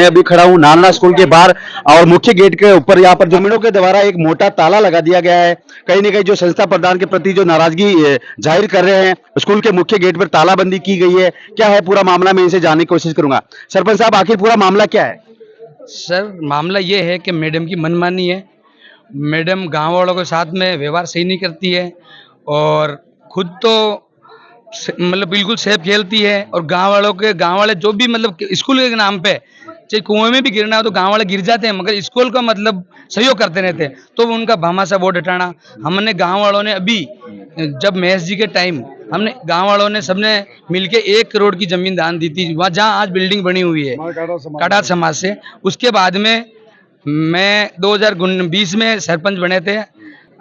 मैं अभी खड़ा हूँ नालंदा स्कूल के बाहर और मुख्य गेट के ऊपर यहाँ पर ग्रामीणों के द्वारा एक मोटा ताला लगा दिया गया है। कहीं न कहीं जो संस्था प्रधान के प्रति जो नाराजगी जाहिर कर रहे हैं, स्कूल के मुख्य गेट पर तालाबंदी की गई है। क्या है पूरा मामला, मैं इनसे जानने की कोशिश करूंगा। सरपंच साहब, आखिर पूरा मामला क्या है? सर, मामला ये है कि मैडम की मनमानी है। मैडम गांव वालों के साथ में व्यवहार सही नहीं करती है और खुद तो मतलब बिल्कुल सेफ खेलती है और गांव वाले जो भी मतलब स्कूल के नाम पे चाहे कुएं में भी गिरना हो तो गांव वाले गिर जाते हैं, मगर स्कूल का मतलब सहयोग करते रहते हैं। तो उनका भामाशाह वोट हटाना, हमने गांव वालों ने अभी जब महेश जी के टाइम हमने गांव वालों ने सबने मिलके 1 करोड़ की जमीन दान दी थी वहाँ जहाँ आज बिल्डिंग बनी हुई है काटार समाज से। उसके बाद में मैं 2020 में सरपंच बने थे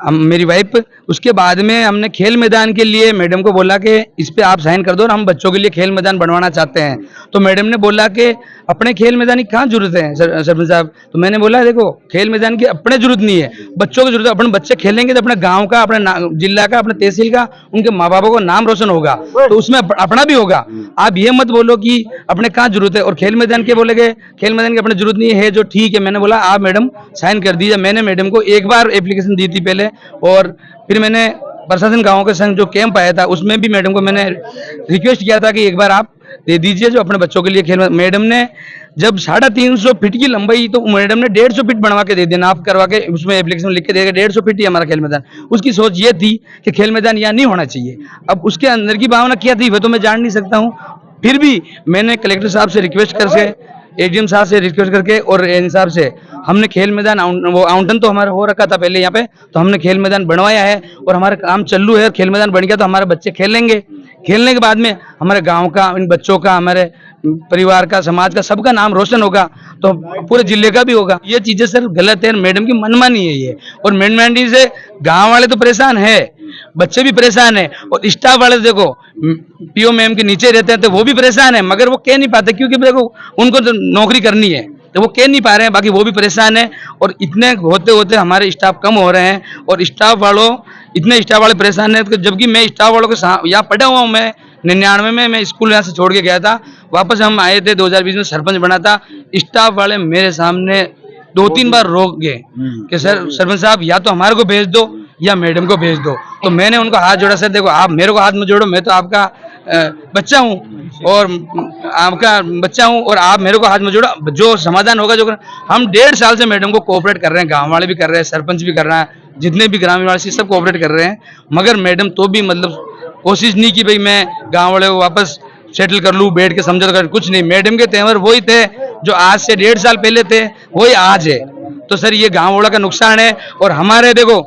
मेरी वाइफ। उसके बाद में हमने खेल मैदान के लिए मैडम को बोला कि इस पे आप साइन कर दो और हम बच्चों के लिए खेल मैदान बनवाना चाहते हैं। तो मैडम ने बोला कि अपने खेल मैदान की कहाँ जरूरत है सरपंच साहब। तो मैंने बोला देखो, खेल मैदान की अपने जरूरत नहीं है, बच्चों की जरूरत है। अपने बच्चे खेलेंगे तो अपने गाँव का, अपने जिला का, अपने तहसील का, उनके माँ बापों का नाम रोशन होगा, तो उसमें अपना भी होगा। आप ये मत बोलो कि अपने कहाँ जरूरत है और खेल मैदान के बोले खेल मैदान की अपने जरूरत नहीं है, जो ठीक है। मैंने बोला आप मैडम साइन कर दीजिए। मैंने मैडम को एक बार एप्लीकेशन दी थी पहले और फिर मैंने प्रशासन गांव के संग जो कैंप आया था उसमें भी मैडम को मैंने रिक्वेस्ट किया था कि एक बार आप दे दीजिए जो अपने बच्चों के लिए खेल। मैडम ने जब 350 फीट की लंबाई, तो मैडम ने 150 फीट बनवा के दे दिया, नाप करवा के उसमें एप्लीकेशन लिख के देगा 150 फीट ही हमारा खेल मैदान। उसकी सोच ये थी कि खेल मैदान यहाँ नहीं होना चाहिए। अब उसके अंदर की भावना क्या थी वह तो मैं जान नहीं सकता हूँ। फिर भी मैंने कलेक्टर साहब से रिक्वेस्ट करके, एडीएम साहब से रिक्वेस्ट करके और एन साहब से हमने खेल मैदान वो आवंटन तो हमारा हो रखा था पहले यहाँ पे, तो हमने खेल मैदान बनवाया है और हमारा काम चालू है। खेल मैदान बन गया तो हमारे बच्चे खेलेंगे। खेलने के बाद में हमारे गांव का, इन बच्चों का, हमारे परिवार का, समाज का, सबका नाम रोशन होगा, तो पूरे जिले का भी होगा। ये चीजें सर गलत है, मैडम की मनमानी है ये। और मनमानी से गाँव वाले तो परेशान है, बच्चे भी परेशान है और स्टाफ वाले देखो पीओ मैम के नीचे रहते हैं तो वो भी परेशान है, मगर वो कह नहीं पाते क्योंकि देखो उनको तो नौकरी करनी है तो वो कह नहीं पा रहे हैं। बाकी वो भी परेशान है और इतने होते होते हमारे स्टाफ कम हो रहे हैं और स्टाफ वाले परेशान है। जबकि मैं स्टाफ वालों के यहाँ पढ़ा हुआ हूँ। मैं 99 में मैं स्कूल यहाँ से छोड़ के गया था, वापस हम आए थे 2020 में सरपंच बना था। स्टाफ वाले मेरे सामने 2-3 बार रोक गए कि सर सरपंच साहब या तो हमारे को भेज दो या मैडम को भेज दो। तो मैंने उनको हाथ जोड़ा, सर देखो आप मेरे को हाथ में जोड़ो, मैं तो आपका बच्चा हूँ और आप मेरे को हाथ में जोड़ो, जो समाधान होगा जो हम 1.5 साल से मैडम को कोऑपरेट कर रहे हैं, गांव वाले भी कर रहे हैं, सरपंच भी कर रहा है, जितने भी ग्रामीण वाले सब कोऑपरेट कर रहे हैं, मगर मैडम तो भी मतलब कोशिश नहीं की भाई मैं गाँव वाले को वापस सेटल कर लूँ, बैठ के समझौता कर, कुछ नहीं। मैडम के तेवर वही थे जो आज से 1.5 साल पहले थे, वही आज है। तो सर ये गाँव वालों का नुकसान है और हमारे देखो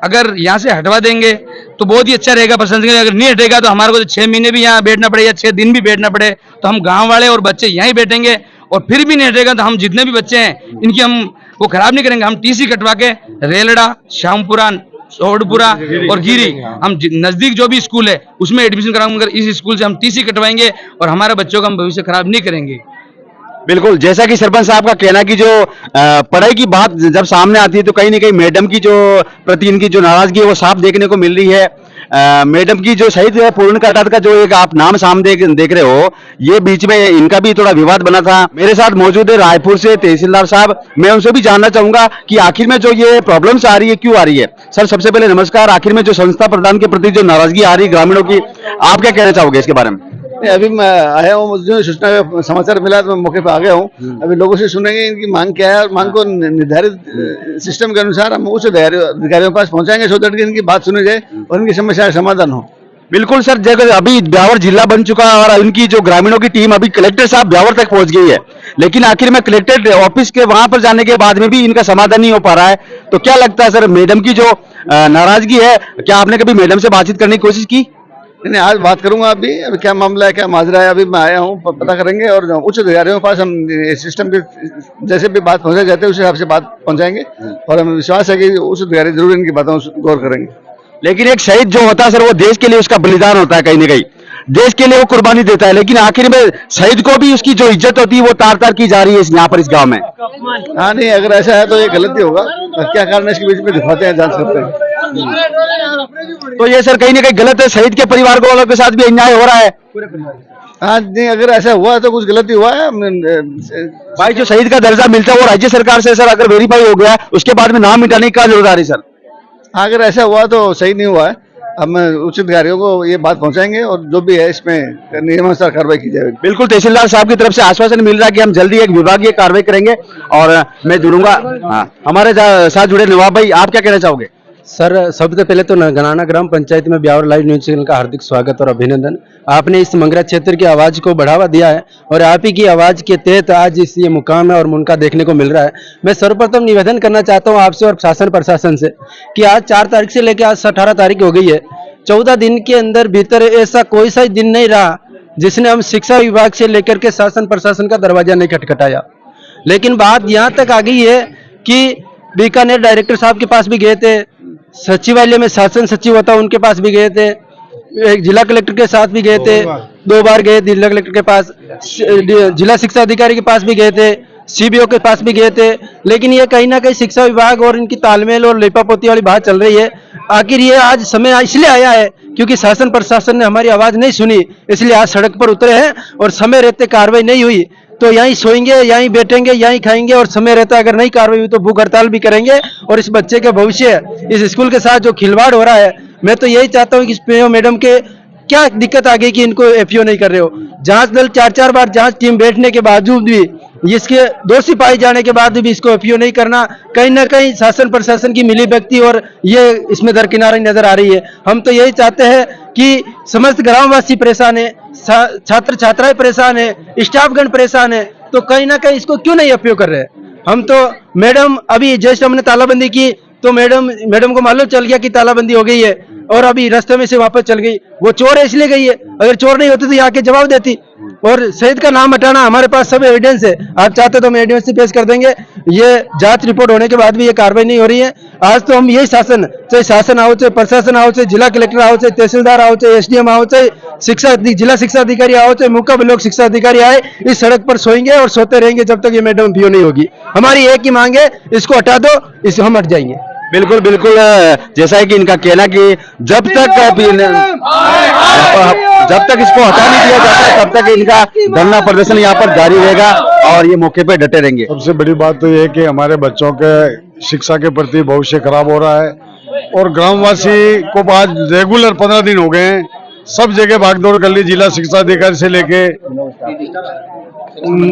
अगर यहाँ से हटवा देंगे तो बहुत ही अच्छा रहेगा, पसंद करेंगे। अगर नहीं हटेगा तो हमारे को 6 महीने भी यहाँ बैठना पड़े या 6 दिन भी बैठना पड़े, तो हम गांव वाले और बच्चे यहीं बैठेंगे। और फिर भी नहीं हटेगा तो हम जितने भी बच्चे हैं इनकी हम वो खराब नहीं करेंगे। हम टीसी कटवा के रेलड़ा, श्यामपुरा, सोडपुरा और गिरी, हम नजदीक जो भी स्कूल है उसमें एडमिशन कराएंगे, मगर इस स्कूल से हम टीसी कटवाएंगे और हमारे बच्चों का हम भविष्य खराब नहीं करेंगे। बिल्कुल, जैसा कि सरपंच साहब का कहना कि जो पढ़ाई की बात जब सामने आती है तो कहीं ना कहीं मैडम की जो प्रति इनकी जो नाराजगी है वो साफ देखने को मिल रही है। मैडम की जो शहीद है पूर्ण काटात का जो एक आप नाम सामने देख रहे हो, ये बीच में इनका भी थोड़ा विवाद बना था। मेरे साथ मौजूद है रायपुर से तहसीलदार साहब, मैं उनसे भी जानना चाहूंगा कि आखिर में जो ये प्रॉब्लम्स आ रही है क्यों आ रही है। सर सबसे पहले नमस्कार। आखिर में जो संस्था प्रधान के प्रति जो नाराजगी आ रही है ग्रामीणों की, आप क्या कहना चाहोगे इसके बारे में? अभी मैं आया हूँ, मुझे सूचना का समाचार मिला तो मैं मौके पर आ गया हूँ। अभी लोगों से सुनेंगे इनकी मांग क्या है और मांग को निर्धारित सिस्टम के अनुसार हम उच्च अधिकारियों के पास पहुंचाएंगे सो दैट इनकी बात सुनी जाए और इनकी समस्या का समाधान हो। बिल्कुल सर, जगह अभी ब्यावर जिला बन चुका है और इनकी जो ग्रामीणों की टीम अभी कलेक्टर साहब ब्यावर तक पहुंच गई है, लेकिन आखिर में कलेक्टर ऑफिस के वहां पर जाने के बाद में भी इनका समाधान नहीं हो पा रहा है। तो क्या लगता है सर, मैडम की जो नाराजगी है, क्या आपने कभी मैडम से बातचीत करने की कोशिश की? नहीं, आज बात करूंगा। अभी क्या मामला है, क्या माजरा है, अभी मैं आया हूँ, पता करेंगे और उच्च अधिकारियों के पास हम सिस्टम के जैसे भी बात पहुंचाई जाते हैं उस हिसाब से बात पहुंचाएंगे और हमें विश्वास है कि उच्च अधिकारी जरूर इनकी बातों गौर करेंगे। लेकिन एक शहीद जो होता है सर, वो देश के लिए उसका बलिदान होता है, कहीं ना कहीं देश के लिए वो कुर्बानी देता है, लेकिन आखिर में शहीद को भी उसकी जो इज्जत होती है वो तार तार की जा रही है यहाँ पर इस गाँव में। हाँ नहीं, अगर ऐसा है तो ये गलती होगा, क्या कारण है इसके बीच में दिखाते हैं, जांच करते हैं। तो ये सर कहीं ना कहीं गलत है, शहीद के परिवार वालों के साथ भी अन्याय हो रहा है। हाँ नहीं, अगर ऐसा हुआ तो कुछ गलती हुआ है। भाई जो शहीद का दर्जा मिलता है वो राज्य सरकार से सर अगर वेरीफाई हो गया उसके बाद में नाम मिटाने की क्या जरूरत आ रही सर? अगर ऐसा हुआ तो सही नहीं हुआ है। अब मैं उचित अधिकारियों को ये बात पहुंचाएंगे और जो भी है इसमें नियमानुसार कार्रवाई की जाएगी। बिल्कुल, तहसीलदार साहब की तरफ से आश्वासन मिल रहा है कि हम जल्दी एक विभागीय कार्रवाई करेंगे और मैं जुड़ूंगा। हाँ, हमारे साथ जुड़े नवाब भाई, आप क्या कहना चाहोगे? सर, सबसे पहले तो गनाना ग्राम पंचायत में ब्यावर लाइव न्यूज चैनल का हार्दिक स्वागत और अभिनंदन। आपने इस मंगरा क्षेत्र की आवाज़ को बढ़ावा दिया है और आप ही की आवाज़ के तहत आज इस ये मुकाम है और मुनका देखने को मिल रहा है। मैं सर्वप्रथम निवेदन करना चाहता हूं आपसे और शासन प्रशासन से कि आज 4 तारीख से लेकर आज 18 तारीख हो गई है। 14 दिन के अंदर भीतर ऐसा कोई सा दिन नहीं रहा जिसने हम शिक्षा विभाग से लेकर के शासन प्रशासन का दरवाजा नहीं खटखटाया। लेकिन बात यहाँ तक आ गई है कि बीकानेर डायरेक्टर साहब के पास भी गए थे, सचिवालय में शासन सचिव होता उनके पास भी गए थे, एक जिला कलेक्टर के साथ भी गए थे, 2 बार गए जिला कलेक्टर के पास, जिला शिक्षा अधिकारी के पास भी गए थे, सीबीओ के पास भी गए थे। लेकिन ये कहीं ना कहीं शिक्षा विभाग और इनकी तालमेल और लेपापोती वाली बात चल रही है। आखिर ये आज समय इसलिए आया है क्योंकि शासन प्रशासन ने हमारी आवाज नहीं सुनी, इसलिए आज सड़क पर उतरे हैं और समय रहते कार्रवाई नहीं हुई तो यहीं सोएंगे, यहीं बैठेंगे, यहीं खाएंगे और समय रहता अगर नहीं कार्रवाई हुई तो भूख हड़ताल भी करेंगे। और इस बच्चे के भविष्य, इस स्कूल के साथ जो खिलवाड़ हो रहा है, मैं तो यही चाहता हूँ कि पीओ मैडम के क्या दिक्कत आ गई कि इनको एफओ नहीं कर रहे हो। जांच दल 4-4 बार जांच टीम बैठने के बावजूद भी, इसके दोषी पाए जाने के बाद भी इसको एफओ नहीं करना, कहीं ना कहीं शासन प्रशासन की मिली भगती और ये इसमें दरकिनारी नजर आ रही है। हम तो यही चाहते हैं कि समस्त ग्रामवासी परेशान है, छात्र छात्राएं परेशान है, स्टाफगण परेशान है, तो कहीं ना कहीं इसको क्यों नहीं एफओ कर रहे हैं। हम तो मैडम अभी जस्ट हमने तालाबंदी की तो मैडम को मालूम चल गया कि तालाबंदी हो गई है और अभी रास्ते में से वापस चल गई। वो चोर है इसलिए गई है, अगर चोर नहीं होती तो यहाँ के जवाब देती। और शहीद का नाम हटाना, हमारे पास सब एविडेंस है, आप चाहते तो हम एविडेंस पेश कर देंगे। ये जांच रिपोर्ट होने के बाद भी ये कार्रवाई नहीं हो रही है। आज तो हम यही शासन, चाहे शासन आओ, चाहे प्रशासन आओ, चाहे जिला कलेक्टर आओ, चाहे तहसीलदार आओ, चाहे एसडीएम आओ, चाहे जिला शिक्षा अधिकारी आओ, चाहे मुख्य ब्लॉक शिक्षा अधिकारी आए, इस सड़क पर सोएंगे और सोते रहेंगे जब तक ये मैडम पीओ नहीं होगी। हमारी एक ही मांग है, इसको हटा दो, इसे हम हट जाएंगे। बिल्कुल बिल्कुल, जैसा है कि इनका कहना कि जब तक इसको हटा नहीं दिया जाता तब तक इनका धरना प्रदर्शन यहाँ पर जारी रहेगा और ये मौके पे डटे रहेंगे। सबसे बड़ी बात तो ये है कि हमारे बच्चों के शिक्षा के प्रति भविष्य खराब हो रहा है और ग्रामवासी को आज रेगुलर 15 दिन हो गए हैं, सब जगह भागदौड़ कर ली, जिला शिक्षा अधिकारी से लेके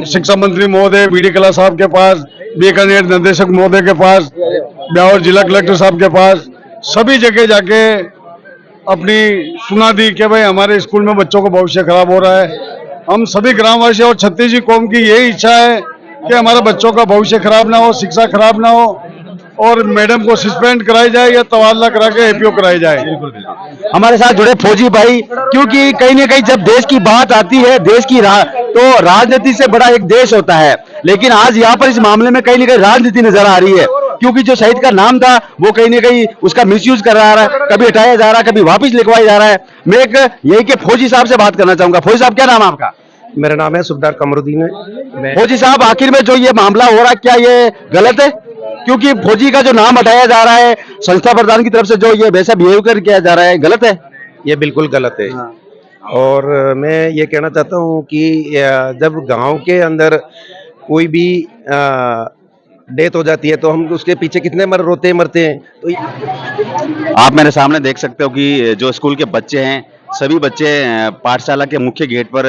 शिक्षा मंत्री महोदय, बीडी कला साहब के पास, बीकानेर निदेशक महोदय के पास, ब्यावर जिला कलेक्टर साहब के पास, सभी जगह जाके अपनी सुना दी कि भाई हमारे स्कूल में बच्चों का भविष्य खराब हो रहा है। हम सभी ग्रामवासी और छत्तीसगढ़ कौम की यही इच्छा है कि हमारे बच्चों का भविष्य खराब ना हो, शिक्षा खराब ना हो और मैडम को सस्पेंड कराई जाए या तबादला करा के एपीओ कराई जाए। हमारे साथ जुड़े फौजी भाई, क्योंकि कहीं ना कहीं जब देश की बात आती है, देश की तो राजनीति से बड़ा एक देश होता है, लेकिन आज यहाँ पर इस मामले में कहीं ना कहीं राजनीति नजर आ रही है क्योंकि जो शहीद का नाम था वो कहीं ना कहीं उसका मिसयूज कर रहा है, कभी हटाया जा रहा है, कभी वापस लिखवाया जा रहा है। मैं एक यही के फौजी साहब से बात करना चाहूंगा। फौजी साहब, क्या नाम है आपका? मेरा नाम है सुबदार कमरुद्दीन है। फौजी साहब, आखिर में जो ये मामला हो रहा है क्या ये गलत है? क्योंकि फौजी का जो नाम हटाया जा रहा है, संस्था प्रधान की तरफ से जो ये वैसा बिहेव कर किया जा रहा है, गलत है? ये बिल्कुल गलत है। हाँ। और मैं ये कहना चाहता हूँ कि जब गांव के अंदर कोई भी डेथ हो जाती है तो हम उसके पीछे कितने रोते मरते हैं। तो आप मेरे सामने देख सकते हो कि जो स्कूल के बच्चे हैं, सभी बच्चे पाठशाला के मुख्य गेट पर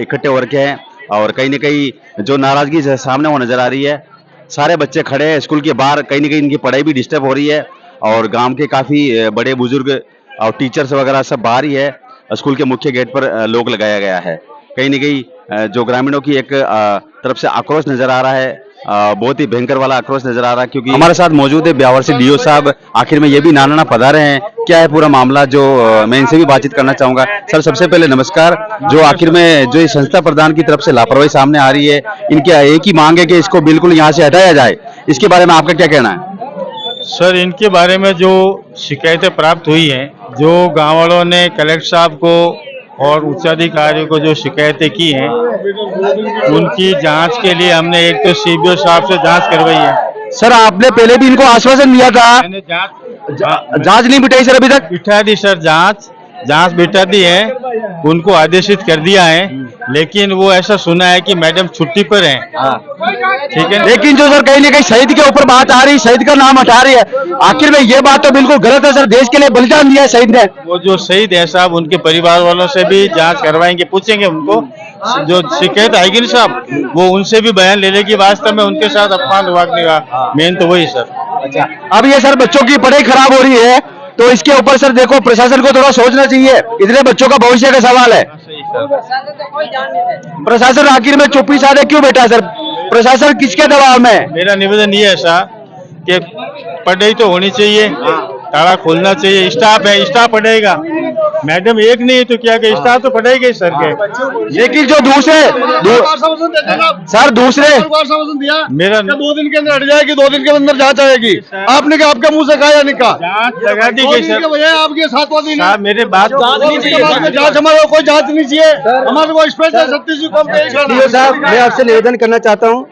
इकट्ठे हो रखे हैं और कहीं ना कहीं जो नाराजगी सामने वो नजर आ रही है। सारे बच्चे खड़े हैं स्कूल के बाहर, कहीं ना कहीं इनकी पढ़ाई भी डिस्टर्ब हो रही है और गांव के काफ़ी बड़े बुजुर्ग और टीचर्स वगैरह सब बाहर ही है। स्कूल के मुख्य गेट पर लोग लगाया गया है। कहीं ना कहीं जो ग्रामीणों की एक तरफ से आक्रोश नजर आ रहा है, बहुत ही भयंकर वाला आक्रोश नजर आ रहा है। क्योंकि हमारे साथ मौजूद है ब्यावर से डीओ साहब, आखिर में ये भी नाना पधारे हैं, क्या है पूरा मामला, जो मैं इनसे भी बातचीत करना चाहूंगा। सर, सबसे पहले नमस्कार। जो आखिर में जो इस संस्था प्रधान की तरफ से लापरवाही सामने आ रही है, इनकी एक ही मांग है कि इसको बिल्कुल यहाँ से हटाया जाए, इसके बारे में आपका क्या कहना है? सर, इनके बारे में जो शिकायतें प्राप्त हुई हैं, जो गाँव वालों ने कलेक्टर साहब को और उच्चाधिकारियों को जो शिकायतें की हैं, उनकी जांच के लिए हमने एक तो सीबीओ साहब से जांच करवाई है। सर, आपने पहले भी इनको आश्वासन दिया था, मैंने जांच नहीं बिठाई सर अभी तक? बिठा दी सर जांच, जांच बिठा दी है, उनको आदेशित कर दिया है, लेकिन वो ऐसा सुना है कि मैडम छुट्टी पर हैं। ठीक है, लेकिन जो सर कहीं ना कहीं शहीद के ऊपर बात आ रही, शहीद का नाम हटा रही है, आखिर में ये बात तो बिल्कुल गलत है सर। देश के लिए बलिदान दिया है शहीद ने। वो जो शहीद है साहब, उनके परिवार वालों से भी जांच करवाएंगे, पूछेंगे उनको, जो शिकायत आएगी ना साहब, वो उनसे भी बयान ले लेगी। वास्तव में उनके साथ अपमान हुआ नहीं हुआ, मेन तो वही सर। अच्छा, अब ये सर बच्चों की पढ़ाई खराब हो रही है, तो इसके ऊपर सर देखो प्रशासन को थोड़ा सोचना चाहिए। इतने बच्चों का भविष्य का सवाल है। प्रशासन आखिर में चुप्पी साधे क्यों बैठा है सर? प्रशासन किसके दबाव में है? मेरा निवेदन ये है साहब कि पढ़ाई तो होनी चाहिए, ताला खोलना चाहिए, स्टाफ है, स्टाफ पढ़ेगा, मैडम एक नहीं है तो क्या कि स्टाफ तो पढ़ेगा ही सर के। लेकिन जो दूसरे सर दूसरे दिया मेरा 2 दिन के अंदर हट जाएगी, 2 दिन के अंदर जांच आएगी। आपने क्या आपके मुंह से कहा या नहीं कहा? जांच लगा दी गई सर। आपके 7वां दिन साहब मेरे बात जांच, हमारे कोई जांच नहीं चाहिए, हमारे को स्पेशल 36 को पेश करना है। साहब मैं आपसे निवेदन करना चाहता हूँ,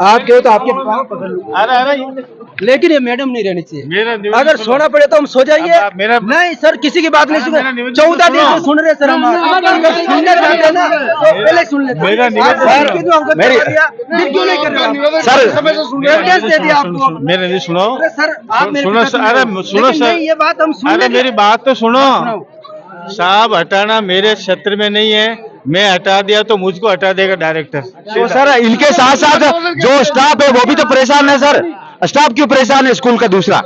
आपके हो तो आपके पाँव पकड़ लूंगा, अरे लेकिन ये मैडम नहीं रहनी चाहिए। मेरा निवेदन अगर सुनो। सोना पड़े तो हम सो जाइए। अब मेरा नहीं सर, किसी की बात नहीं मेरा सुन, निवेदन 14 दिन सुनो। से सुन रहे सर हम। अगर सुनना चाहते हैं ना तो पहले सुन लेते। मेरा निवेदन सर सुनो। जो हमको मेरी- दिया, फिर क्यों नहीं कर रहे? सर एविडेंस दे दिया आपको। मेरे नहीं सुनो, अरे सर आप मेरे सुनो पिता सर, को अरे नहीं। सुनो लेकिन सर। नहीं, ये बात हम सुन अरे लेंगे। मेरी बात तो सुनो साहब, हटाना मेरे क्षेत्र में नहीं है, मैं हटा दिया तो मुझको हटा देगा डायरेक्टर। तो सर इनके साथ साथ जो स्टाफ है वो भी तो परेशान है सर। स्टाफ क्यों परेशान है स्कूल का दूसरा?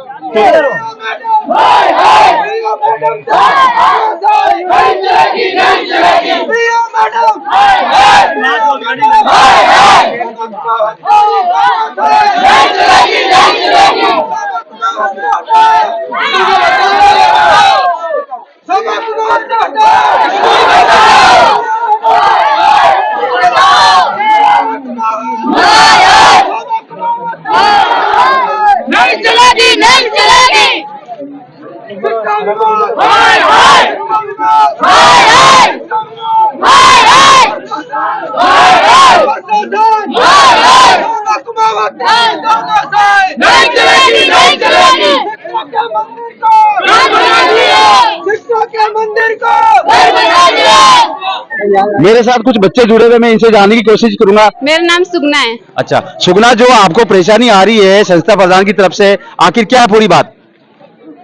नहीं चलेगी, नहीं चलेगी। हाय हाय हाय हाय हाय हाय नहीं चलेगी, नहीं चलेगी। मेरे साथ कुछ बच्चे जुड़े हुए, मैं इनसे जानने की कोशिश करूंगा। मेरा नाम सुगना है। अच्छा सुगना, जो आपको परेशानी आ रही है संस्था प्रधान की तरफ से, आखिर क्या है पूरी बात?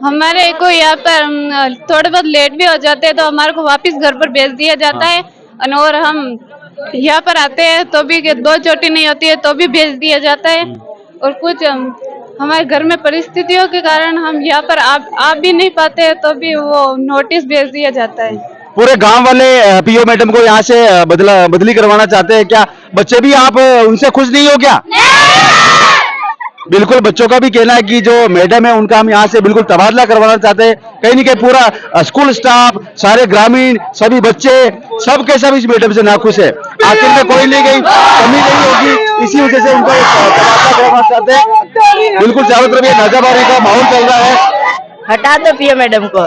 हमारे को यहाँ पर थोड़े बहुत लेट भी हो जाते हैं तो हमारे को वापस घर पर भेज दिया जाता है, और हम यहाँ पर आते हैं तो भी 2 चोटी नहीं होती है तो भी भेज दिया जाता है, और कुछ हमारे घर में परिस्थितियों के कारण हम यहाँ पर आ भी नहीं पाते हैं तो भी वो नोटिस भेज दिया जाता है। पूरे गांव वाले पीओ मैडम को यहाँ से बदली करवाना चाहते हैं क्या? बच्चे भी आप उनसे खुश नहीं हो क्या? बिल्कुल, बच्चों का भी कहना है कि जो मैडम है उनका हम यहाँ से बिल्कुल तबादला करवाना चाहते हैं। कहीं ना कहीं पूरा स्कूल स्टाफ, सारे ग्रामीण, सभी बच्चे सब के सब इस मैडम से नाखुश है। आखिर में कोई नहीं गई, कमी नहीं होगी, इसी वजह से उनका तबादला करवाना चाहते हैं। बिल्कुल चारों तरफ ये नाजाबारी का माहौल चल रहा है। हटा दो पीओ मैडम को।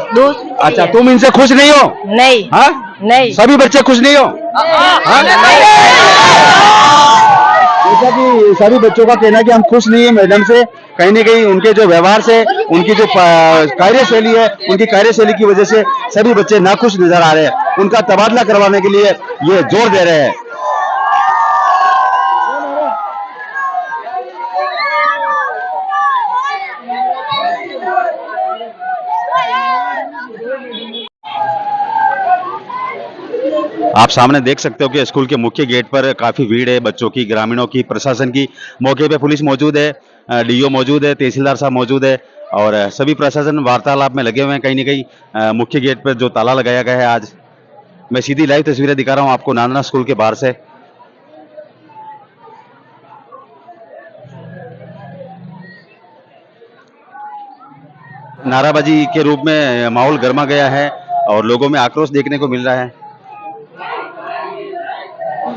अच्छा, तुम इनसे खुश नहीं हो? नहीं हाँ, नहीं। सभी बच्चे खुश नहीं हो? जैसा कि सभी बच्चों का कहना है कि हम खुश नहीं है मैडम से। कहीं ना कहीं उनके जो व्यवहार से, उनकी जो कार्यशैली है, उनकी कार्यशैली की वजह से सभी बच्चे नाखुश नजर आ रहे हैं। उनका तबादला करवाने के लिए ये जोर दे रहे हैं। आप सामने देख सकते हो कि स्कूल के मुख्य गेट पर काफी भीड़ है, बच्चों की, ग्रामीणों की, प्रशासन की। मौके पे पुलिस मौजूद है, डीओ मौजूद है, तहसीलदार साहब मौजूद है, और सभी प्रशासन वार्तालाप में लगे हुए हैं। कहीं ना कहीं मुख्य गेट पर जो ताला लगाया गया है, आज मैं सीधी लाइव तस्वीरें दिखा रहा हूं आपको नांदना स्कूल के बाहर से। नाराबाजी के रूप में माहौल गर्मा गया है और लोगों में आक्रोश देखने को मिल रहा है।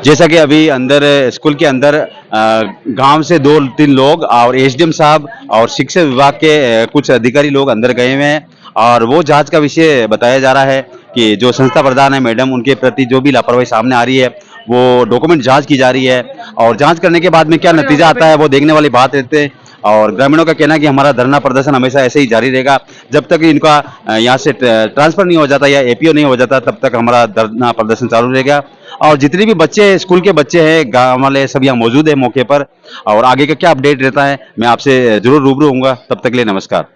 जैसा कि अभी अंदर स्कूल के अंदर गांव से 2-3 लोग और एसडीएम साहब और शिक्षा विभाग के कुछ अधिकारी लोग अंदर गए हुए हैं, और वो जांच का विषय बताया जा रहा है कि जो संस्था प्रधान है मैडम, उनके प्रति जो भी लापरवाही सामने आ रही है वो डॉक्यूमेंट जांच की जा रही है, और जांच करने के बाद में क्या नतीजा आता है वो देखने वाली बात रहते हैं। और ग्रामीणों का कहना है कि हमारा धरना प्रदर्शन हमेशा ऐसे ही जारी रहेगा जब तक इनका यहाँ से ट्रांसफर नहीं हो जाता या एपीओ नहीं हो जाता, तब तक हमारा धरना प्रदर्शन चालू रहेगा। और जितने भी बच्चे, स्कूल के बच्चे हैं, गाँव वाले सब यहाँ मौजूद है मौके पर, और आगे का क्या अपडेट रहता है मैं आपसे जरूर रूबरू होऊंगा। तब तक के लिए नमस्कार।